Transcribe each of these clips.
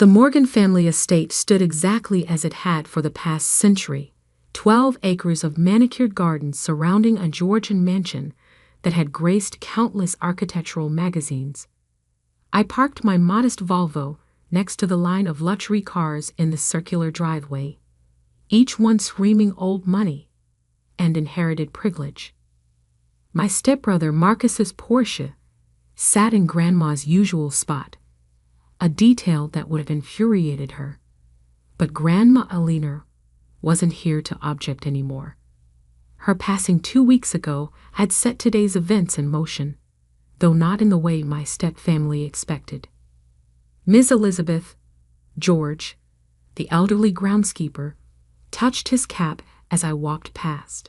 The Morgan family estate stood exactly as it had for the past century, 12 acres of manicured gardens surrounding a Georgian mansion that had graced countless architectural magazines. I parked my modest Volvo next to the line of luxury cars in the circular driveway, each one screaming old money and inherited privilege. My stepbrother Marcus's Porsche sat in Grandma's usual spot, a detail that would have infuriated her. But Grandma Alina wasn't here to object anymore. Her passing 2 weeks ago had set today's events in motion, though not in the way my step-family expected. Ms. Elizabeth, George, the elderly groundskeeper, touched his cap as I walked past.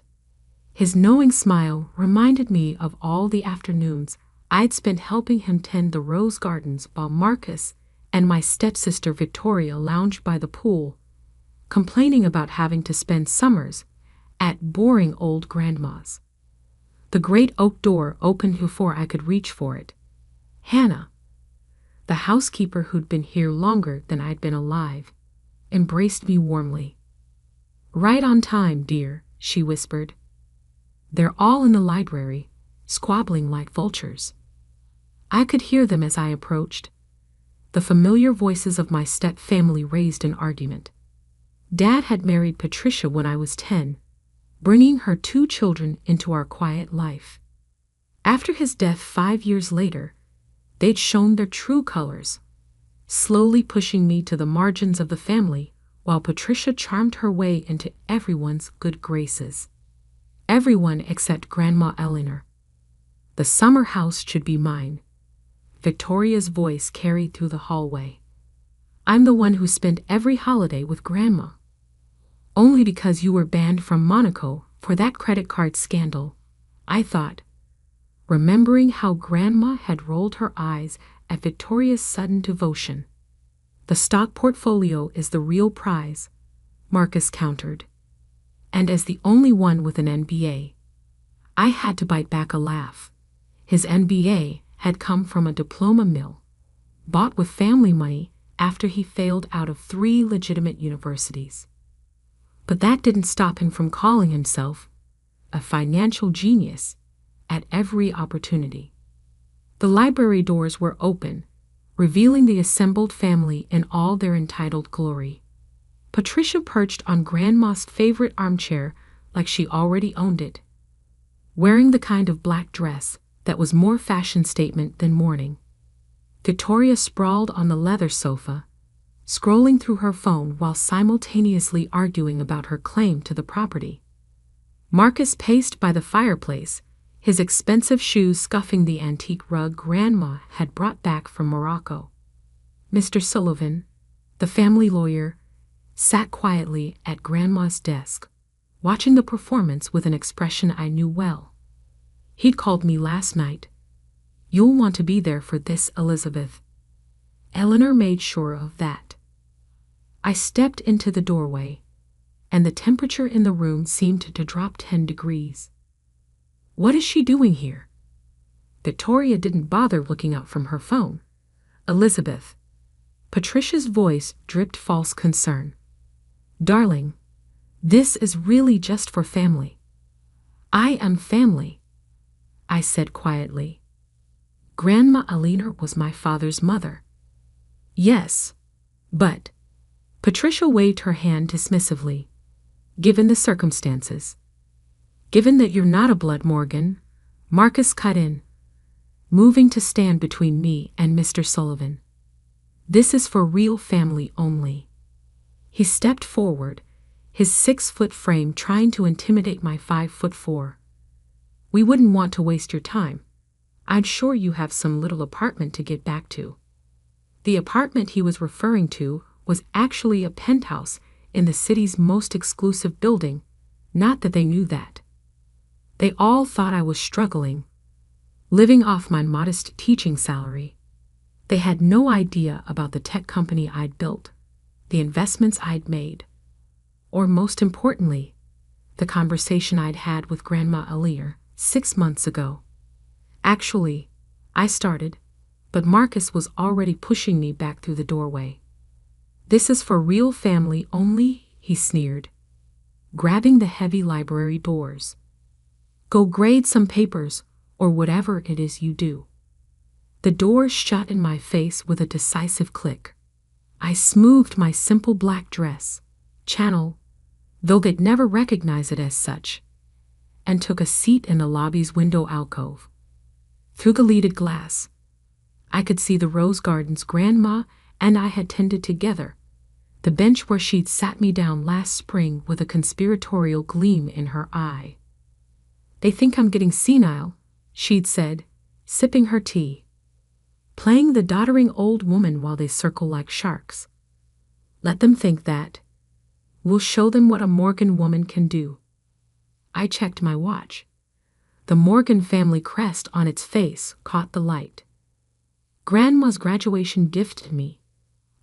His knowing smile reminded me of all the afternoons I'd spent helping him tend the rose gardens while Marcus and my stepsister Victoria lounged by the pool, complaining about having to spend summers at boring old grandma's. The great oak door opened before I could reach for it. Hannah, the housekeeper who'd been here longer than I'd been alive, embraced me warmly. "Right on time, dear," she whispered. "They're all in the library, squabbling like vultures." I could hear them as I approached. The familiar voices of my step-family raised an argument. Dad had married Patricia when I was 10, bringing her 2 children into our quiet life. After his death 5 years later, they'd shown their true colors, slowly pushing me to the margins of the family while Patricia charmed her way into everyone's good graces. Everyone except Grandma Eleanor. "The summer house should be mine," Victoria's voice carried through the hallway. "I'm the one who spent every holiday with Grandma." "Only because you were banned from Monaco for that credit card scandal," I thought, remembering how Grandma had rolled her eyes at Victoria's sudden devotion. "The stock portfolio is the real prize," Marcus countered. And as the only one with an MBA, I had to bite back a laugh. His MBA had come from a diploma mill, bought with family money after he failed out of 3 legitimate universities. But that didn't stop him from calling himself a financial genius at every opportunity. The library doors were open, revealing the assembled family in all their entitled glory. Patricia perched on Grandma's favorite armchair like she already owned it, wearing the kind of black dress that was more fashion statement than mourning. Victoria sprawled on the leather sofa, scrolling through her phone while simultaneously arguing about her claim to the property. Marcus paced by the fireplace, his expensive shoes scuffing the antique rug Grandma had brought back from Morocco. Mr. Sullivan, the family lawyer, sat quietly at Grandma's desk, watching the performance with an expression I knew well. He'd called me last night. "You'll want to be there for this, Elizabeth." Eleanor made sure of that. I stepped into the doorway, and the temperature in the room seemed to drop 10 degrees. "What is she doing here?" Victoria didn't bother looking up from her phone. "Elizabeth." Patricia's voice dripped false concern. "Darling, this is really just for family." "I am family," I said quietly. "Grandma Alina was my father's mother." "Yes, but..." Patricia waved her hand dismissively. "Given the circumstances." "Given that you're not a blood Morgan," Marcus cut in, moving to stand between me and Mr. Sullivan. "This is for real family only." He stepped forward, his 6-foot frame trying to intimidate my 5'4". "We wouldn't want to waste your time. I'm sure you have some little apartment to get back to." The apartment he was referring to was actually a penthouse in the city's most exclusive building, not that they knew that. They all thought I was struggling, living off my modest teaching salary. They had no idea about the tech company I'd built, the investments I'd made, or most importantly, the conversation I'd had with Grandma Alina 6 months ago. Actually, I started, but Marcus was already pushing me back through the doorway. This is for real family only, he sneered, grabbing the heavy library doors. Go grade some papers, or whatever it is you do. The doors shut in my face with a decisive click. I smoothed my simple black dress, channel, though they'd never recognize it as such, and took a seat in the lobby's window alcove. Through the leaded glass, I could see the rose gardens Grandma and I had tended together, the bench where she'd sat me down last spring with a conspiratorial gleam in her eye. They think I'm getting senile, she'd said, sipping her tea, playing the doddering old woman while they circle like sharks. Let them think that. We'll show them what a Morgan woman can do. I checked my watch. The Morgan family crest on its face caught the light. Grandma's graduation gift to me,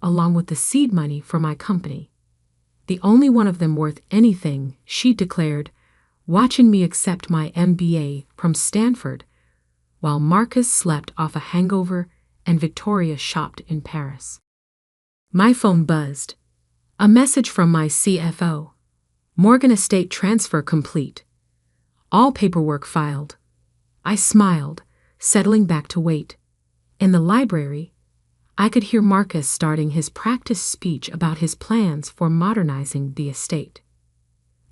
along with the seed money for my company. The only one of them worth anything, she declared, watching me accept my MBA from Stanford, while Marcus slept off a hangover and Victoria shopped in Paris. My phone buzzed. A message from my CFO. Morgan estate transfer complete. All paperwork filed. I smiled, settling back to wait. In the library, I could hear Marcus starting his practice speech about his plans for modernizing the estate.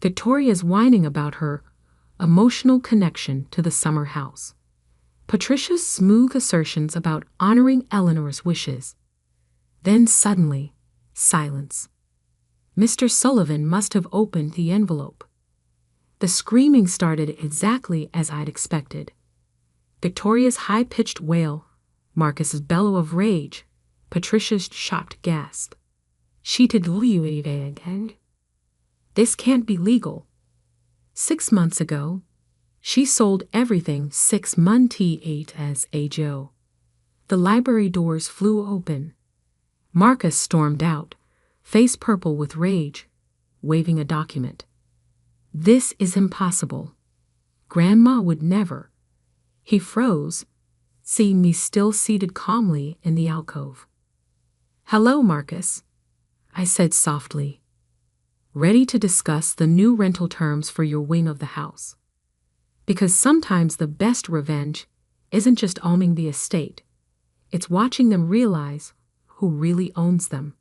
Victoria's whining about her emotional connection to the summer house. Patricia's smooth assertions about honoring Eleanor's wishes. Then suddenly, silence. Mr. Sullivan must have opened the envelope. The screaming started exactly as I'd expected. Victoria's high-pitched wail, Marcus's bellow of rage, Patricia's shocked gasp. She did again. This can't be legal. 6 months ago, she sold everything 6 months as a Joe. The library doors flew open. Marcus stormed out, face purple with rage, waving a document. This is impossible. Grandma would never. He froze, seeing me still seated calmly in the alcove. Hello, Marcus, I said softly, ready to discuss the new rental terms for your wing of the house. Because sometimes the best revenge isn't just owning the estate, it's watching them realize who really owns them.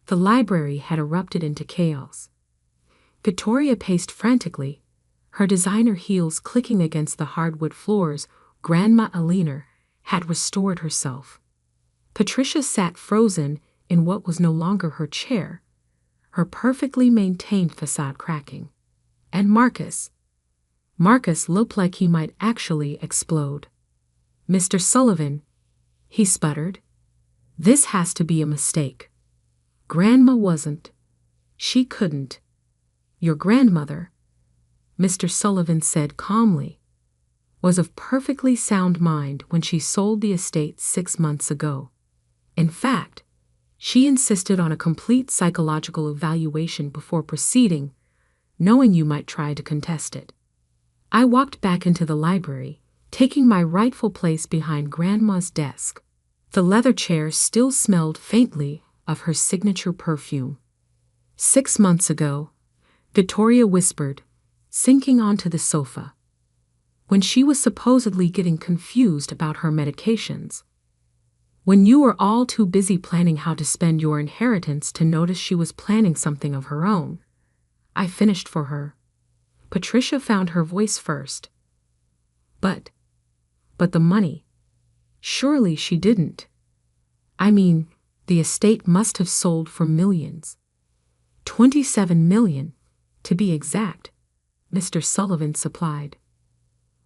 The library had erupted into chaos. Victoria paced frantically, her designer heels clicking against the hardwood floors. Grandma Eleanor had restored herself. Patricia sat frozen in what was no longer her chair, her perfectly maintained facade cracking. And Marcus looked like he might actually explode. Mr. Sullivan, he sputtered, this has to be a mistake. Grandma wasn't. She couldn't. Your grandmother, Mr. Sullivan said calmly, was of perfectly sound mind when she sold the estate 6 months ago. In fact, she insisted on a complete psychological evaluation before proceeding, knowing you might try to contest it. I walked back into the library, taking my rightful place behind Grandma's desk. The leather chair still smelled faintly of her signature perfume. 6 months ago, Victoria whispered, sinking onto the sofa, when she was supposedly getting confused about her medications. When you were all too busy planning how to spend your inheritance to notice she was planning something of her own, I finished for her. Patricia found her voice first. But the money. Surely she didn't. I mean, the estate must have sold for millions. 27 million, to be exact, Mr. Sullivan supplied,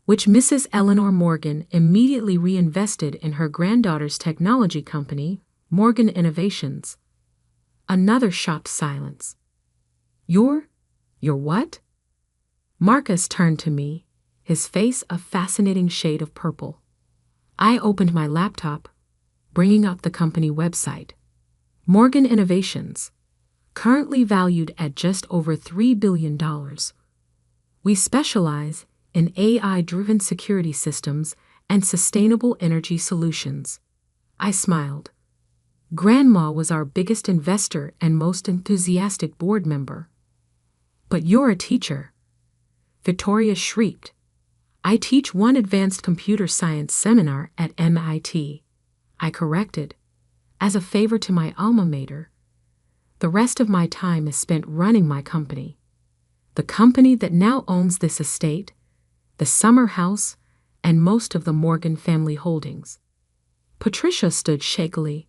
which Mrs. Eleanor Morgan immediately reinvested in her granddaughter's technology company, Morgan Innovations. Another shocked silence. Your what? Marcus turned to me, his face a fascinating shade of purple. I opened my laptop, bringing up the company website. Morgan Innovations, currently valued at just over $3 billion. We specialize in AI-driven security systems and sustainable energy solutions. I smiled. Grandma was our biggest investor and most enthusiastic board member. But you're a teacher, Victoria shrieked. I teach one advanced computer science seminar at MIT, I corrected, as a favor to my alma mater. The rest of my time is spent running my company. The company that now owns this estate, the summer house, and most of the Morgan family holdings. Patricia stood shakily.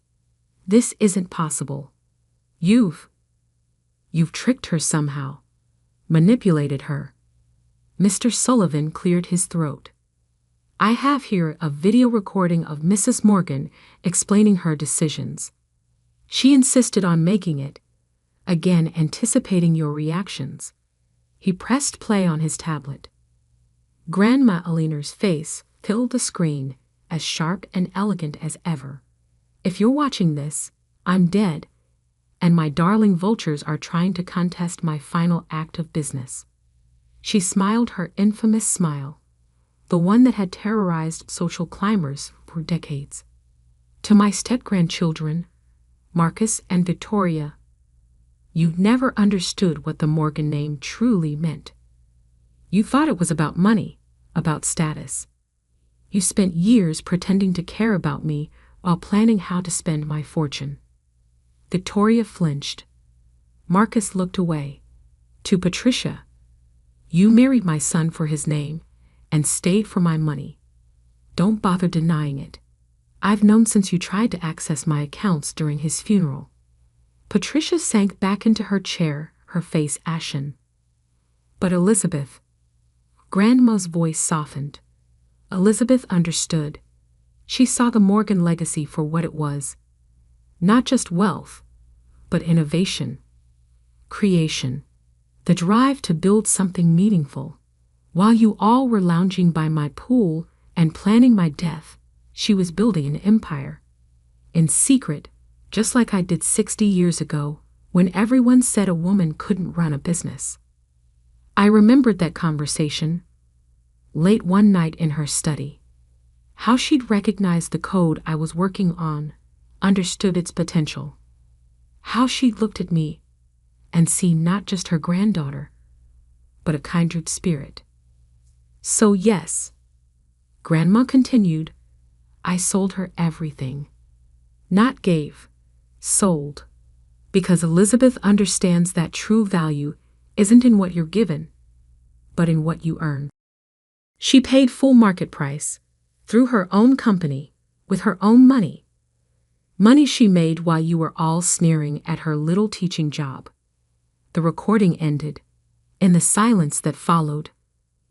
This isn't possible. You've tricked her somehow. Manipulated her. Mr. Sullivan cleared his throat. I have here a video recording of Mrs. Morgan explaining her decisions. She insisted on making it, again anticipating your reactions. He pressed play on his tablet. Grandma Aliner's face filled the screen, as sharp and elegant as ever. If you're watching this, I'm dead, and my darling vultures are trying to contest my final act of business. She smiled her infamous smile, the one that had terrorized social climbers for decades. To my step-grandchildren, Marcus and Victoria, you never understood what the Morgan name truly meant. You thought it was about money, about status. You spent years pretending to care about me while planning how to spend my fortune. Victoria flinched. Marcus looked away. To Patricia, you married my son for his name and stayed for my money. Don't bother denying it. I've known since you tried to access my accounts during his funeral. Patricia sank back into her chair, her face ashen. But Elizabeth, Grandma's voice softened. Elizabeth understood. She saw the Morgan legacy for what it was. Not just wealth, but innovation, creation, the drive to build something meaningful. While you all were lounging by my pool and planning my death, she was building an empire. In secret, just like I did 60 years ago, when everyone said a woman couldn't run a business. I remembered that conversation, late one night in her study. How she'd recognized the code I was working on, understood its potential. How she'd looked at me and seen not just her granddaughter, but a kindred spirit. So yes, Grandma continued, I sold her everything. Not gave, sold. Because Elizabeth understands that true value isn't in what you're given, but in what you earn. She paid full market price, through her own company, with her own money. Money she made while you were all sneering at her little teaching job. The recording ended. In the silence that followed,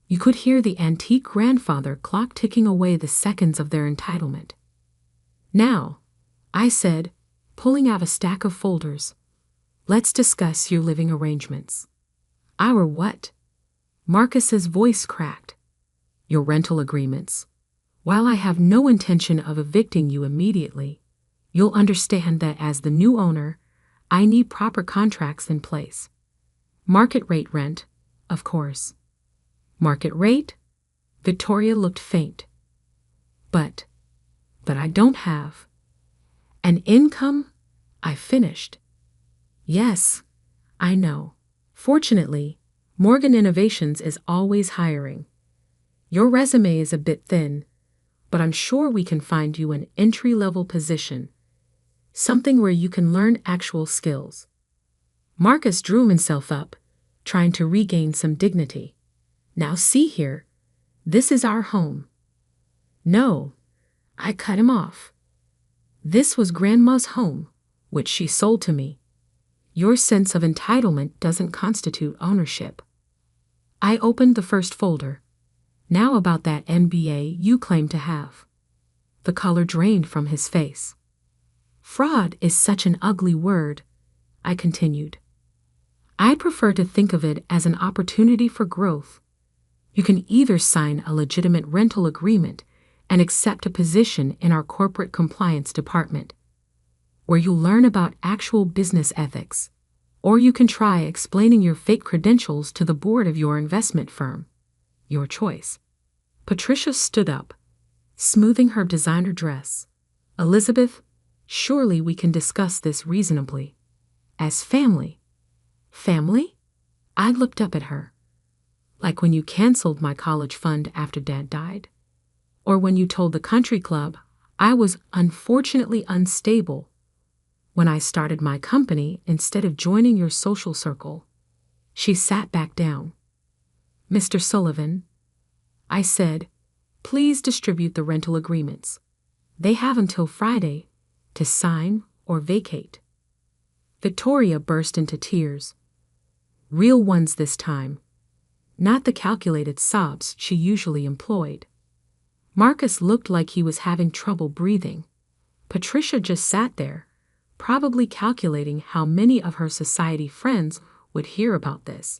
you could hear the antique grandfather clock ticking away the seconds of their entitlement. Now, I said, pulling out a stack of folders, let's discuss your living arrangements. Our what? Marcus's voice cracked. Your rental agreements. While I have no intention of evicting you immediately, you'll understand that as the new owner, I need proper contracts in place. Market rate rent, of course. Market rate? Victoria looked faint. But I don't have. An income? I finished. Yes, I know. Fortunately, Morgan Innovations is always hiring. Your resume is a bit thin, but I'm sure we can find you an entry-level position, something where you can learn actual skills. Marcus drew himself up, trying to regain some dignity. Now see here, this is our home. No, I cut him off. This was Grandma's home, which she sold to me. Your sense of entitlement doesn't constitute ownership. I opened the first folder. Now about that MBA you claim to have. The color drained from his face. Fraud is such an ugly word, I continued. I'd prefer to think of it as an opportunity for growth. You can either sign a legitimate rental agreement and accept a position in our corporate compliance department, where you'll learn about actual business ethics, or you can try explaining your fake credentials to the board of your investment firm. Your choice. Patricia stood up, smoothing her designer dress. Elizabeth, Surely we can discuss this reasonably. As family. Family? I looked up at her. Like when you canceled my college fund after Dad died? Or when you told the country club I was unfortunately unstable when I started my company instead of joining your social circle? She sat back down. Mr. Sullivan, I said, please distribute the rental agreements. They have until Friday to sign or vacate. Victoria burst into tears. Real ones this time, not the calculated sobs she usually employed. Marcus looked like he was having trouble breathing. Patricia just sat there, probably calculating how many of her society friends would hear about this.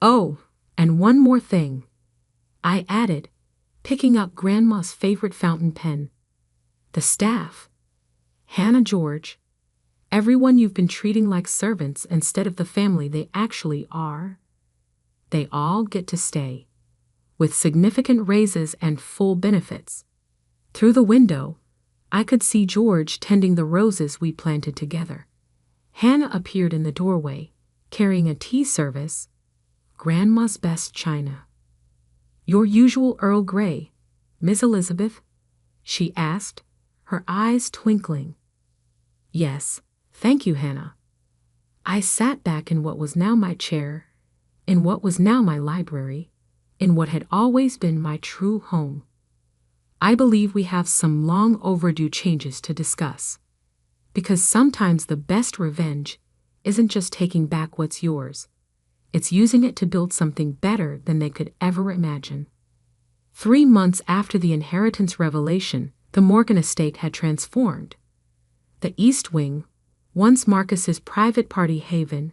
Oh, and one more thing, I added, picking up Grandma's favorite fountain pen. The staff, Hannah, George, everyone you've been treating like servants instead of the family they actually are, they all get to stay, with significant raises and full benefits. Through the window, I could see George tending the roses we planted together. Hannah appeared in the doorway, carrying a tea service, Grandma's best china. Your usual Earl Grey, Miss Elizabeth? She asked, her eyes twinkling. Yes, thank you, Hannah. I sat back in what was now my chair, in what was now my library, in what had always been my true home. I believe we have some long overdue changes to discuss. Because sometimes the best revenge isn't just taking back what's yours. It's using it to build something better than they could ever imagine. 3 months after the inheritance revelation, the Morgan estate had transformed. The East Wing, once Marcus's private party haven,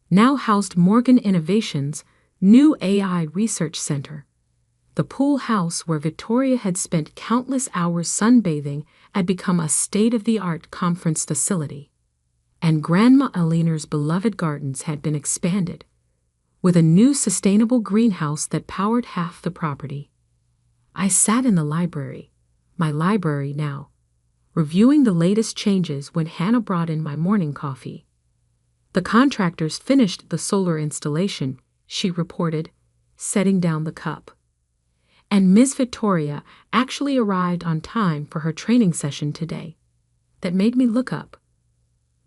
now housed Morgan Innovations' new AI research center. The pool house where Victoria had spent countless hours sunbathing had become a state-of-the-art conference facility. And Grandma Aliner's beloved gardens had been expanded, with a new sustainable greenhouse that powered half the property. I sat in the library, my library now, reviewing the latest changes when Hannah brought in my morning coffee. The contractors finished the solar installation, she reported, setting down the cup. And Miss Victoria actually arrived on time for her training session today. That made me look up.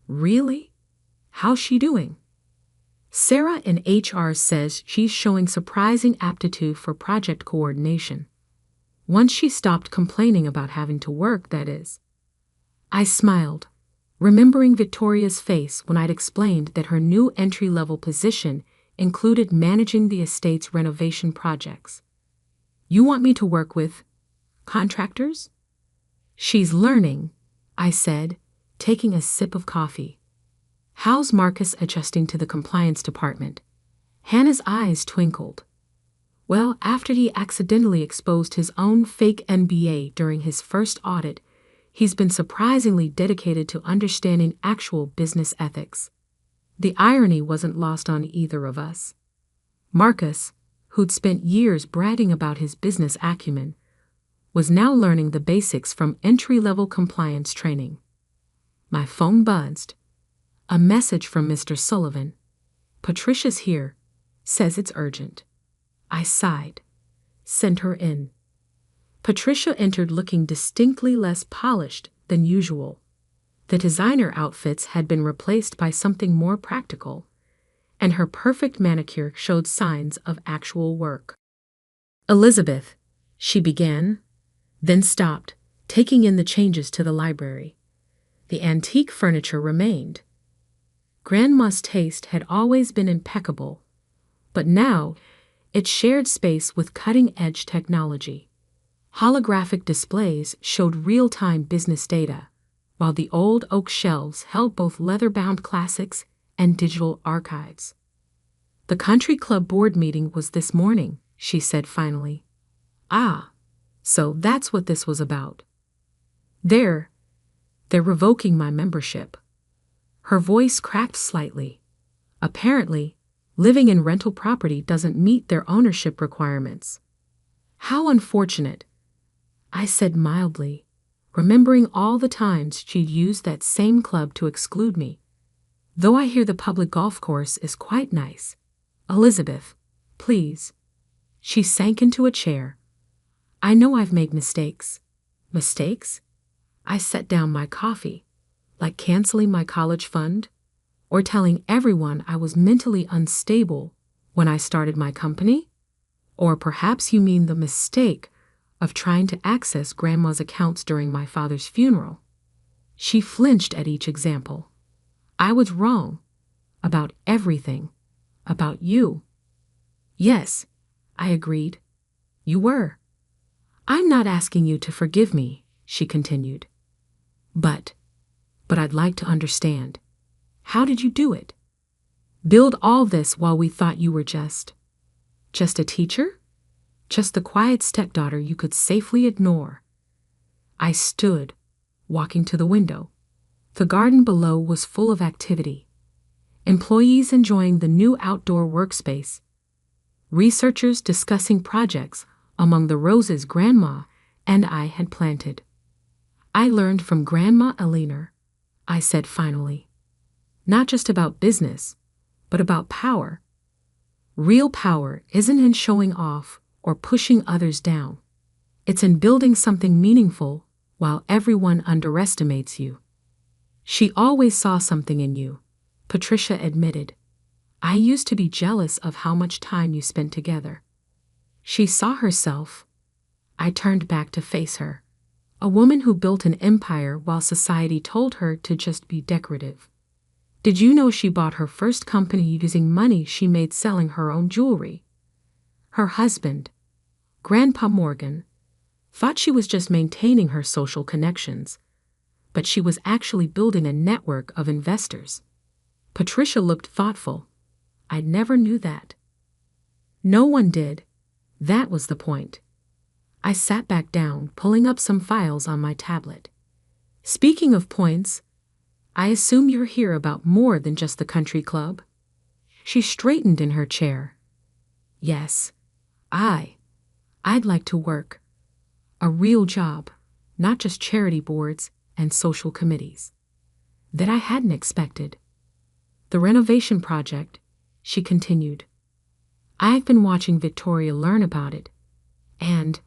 Really? How's she doing? Sarah in HR says she's showing surprising aptitude for project coordination. Once she stopped complaining about having to work, that is. I smiled, remembering Victoria's face when I'd explained that her new entry-level position included managing the estate's renovation projects. You want me to work with contractors? She's learning, I said, taking a sip of coffee. How's Marcus adjusting to the compliance department? Hannah's eyes twinkled. Well, after he accidentally exposed his own fake MBA during his first audit, he's been surprisingly dedicated to understanding actual business ethics. The irony wasn't lost on either of us. Marcus, who'd spent years bragging about his business acumen, was now learning the basics from entry-level compliance training. My phone buzzed. A message from Mr. Sullivan. Patricia's here. Says it's urgent. I sighed. Send her in. Patricia entered looking distinctly less polished than usual. The designer outfits had been replaced by something more practical, and her perfect manicure showed signs of actual work. Elizabeth, she began, then stopped, taking in the changes to the library. The antique furniture remained. Grandma's taste had always been impeccable, but now it shared space with cutting-edge technology. Holographic displays showed real-time business data, while the old oak shelves held both leather-bound classics and digital archives. The country club board meeting was this morning, she said finally. Ah, so that's what this was about. They're revoking my membership. Her voice cracked slightly. Apparently, living in rental property doesn't meet their ownership requirements. How unfortunate, I said mildly, remembering all the times she'd used that same club to exclude me. Though I hear the public golf course is quite nice. Elizabeth, please. She sank into a chair. I know I've made mistakes. Mistakes? I set down my coffee, like canceling my college fund, or telling everyone I was mentally unstable when I started my company? Or perhaps you mean the mistake of trying to access Grandma's accounts during my father's funeral. She flinched at each example. I was wrong. About everything. About you. Yes, I agreed. You were. I'm not asking you to forgive me, she continued. But I'd like to understand. How did you do it? Build all this while we thought you were just a teacher? Just the quiet stepdaughter you could safely ignore. I stood, walking to the window. The garden below was full of activity. Employees enjoying the new outdoor workspace. Researchers discussing projects among the roses Grandma and I had planted. I learned from Grandma Eleanor, I said finally. Not just about business, but about power. Real power isn't in showing off or pushing others down. It's in building something meaningful while everyone underestimates you. She always saw something in you, Patricia admitted. I used to be jealous of how much time you spent together. She saw herself. I turned back to face her. A woman who built an empire while society told her to just be decorative. Did you know she bought her first company using money she made selling her own jewelry? Her husband, Grandpa Morgan, thought she was just maintaining her social connections, but she was actually building a network of investors. Patricia looked thoughtful. I never knew that. No one did. That was the point. I sat back down, pulling up some files on my tablet. Speaking of points, I assume you're here about more than just the country club? She straightened in her chair. Yes, I'd like to work. A real job, not just charity boards and social committees. That I hadn't expected. The renovation project, she continued. I've been watching Victoria learn about it, and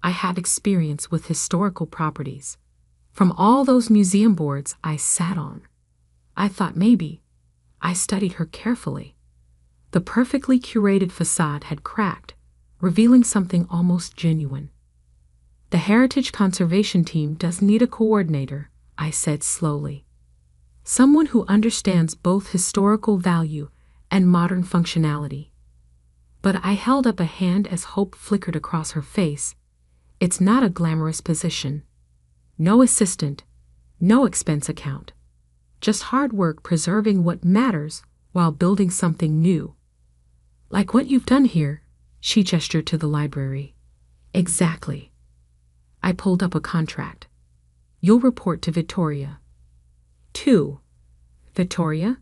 I had experience with historical properties. From all those museum boards I sat on, I thought maybe. I studied her carefully. The perfectly curated facade had cracked, revealing something almost genuine. The Heritage Conservation Team does need a coordinator, I said slowly. Someone who understands both historical value and modern functionality. But I held up a hand as hope flickered across her face. It's not a glamorous position. No assistant, no expense account. Just hard work preserving what matters while building something new. Like what you've done here, she gestured to the library. Exactly. I pulled up a contract. You'll report to Victoria. 2. Victoria?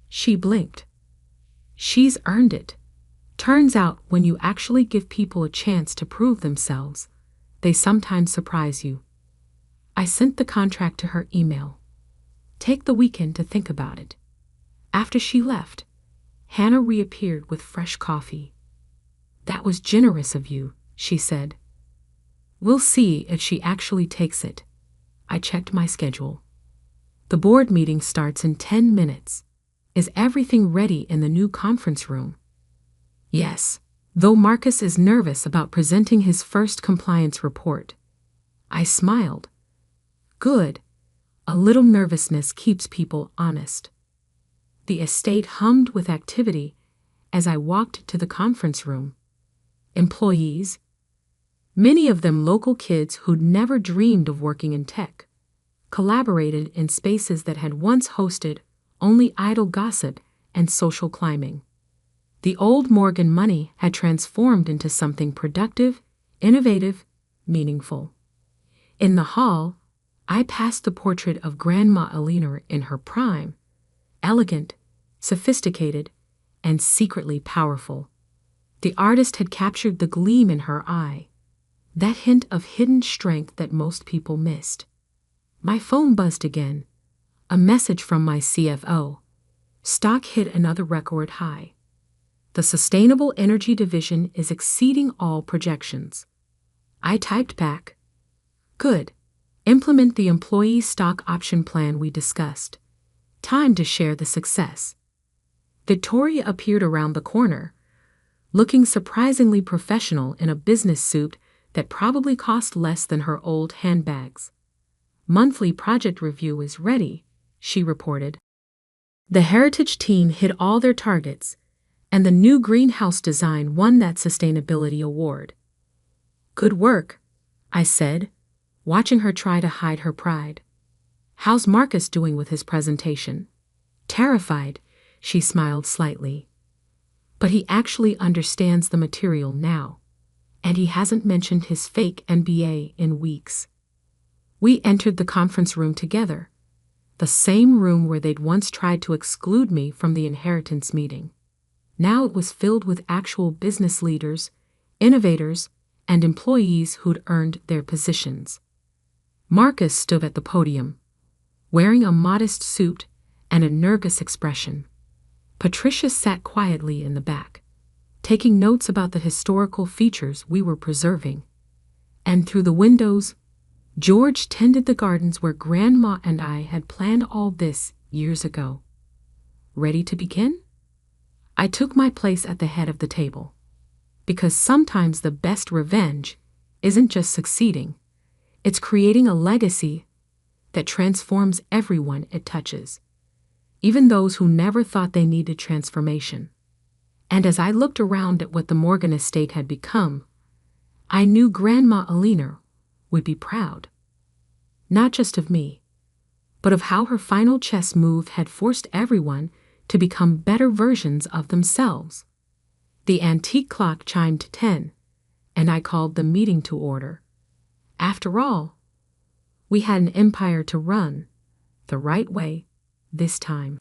She blinked. She's earned it. Turns out when you actually give people a chance to prove themselves, they sometimes surprise you. I sent the contract to her email. Take the weekend to think about it. After she left, Hannah reappeared with fresh coffee. That was generous of you, she said. We'll see if she actually takes it. I checked my schedule. The board meeting starts in 10 minutes. Is everything ready in the new conference room? Yes, though Marcus is nervous about presenting his first compliance report. I smiled. Good. A little nervousness keeps people honest. The estate hummed with activity as I walked to the conference room. Employees, many of them local kids who'd never dreamed of working in tech, collaborated in spaces that had once hosted only idle gossip and social climbing. The old Morgan money had transformed into something productive, innovative, meaningful. In the hall, I passed the portrait of Grandma Eleanor in her prime, elegant, sophisticated, and secretly powerful. The artist had captured the gleam in her eye, That hint of hidden strength that most people missed. My phone buzzed again. A message from my CFO. Stock hit another record high. The sustainable energy division is exceeding all projections. I typed back. Good. Implement the employee stock option plan we discussed. Time to share the success. Victoria appeared around the corner, looking surprisingly professional in a business suit that probably cost less than her old handbags. Monthly project review is ready, she reported. The heritage team hit all their targets, and the new greenhouse design won that sustainability award. Good work, I said, watching her try to hide her pride. How's Marcus doing with his presentation? Terrified, she smiled slightly. But he actually understands the material now, and he hasn't mentioned his fake MBA in weeks. We entered the conference room together, the same room where they'd once tried to exclude me from the inheritance meeting. Now it was filled with actual business leaders, innovators, and employees who'd earned their positions. Marcus stood at the podium, wearing a modest suit and a nervous expression. Patricia sat quietly in the back, taking notes about the historical features we were preserving. And through the windows, George tended the gardens where Grandma and I had planned all this years ago. Ready to begin? I took my place at the head of the table, because sometimes the best revenge isn't just succeeding, it's creating a legacy that transforms everyone it touches, even those who never thought they needed transformation. And as I looked around at what the Morgan estate had become, I knew Grandma Alina would be proud, not just of me, but of how her final chess move had forced everyone to become better versions of themselves. The antique clock chimed 10, and I called the meeting to order. After all, we had an empire to run, the right way, this time.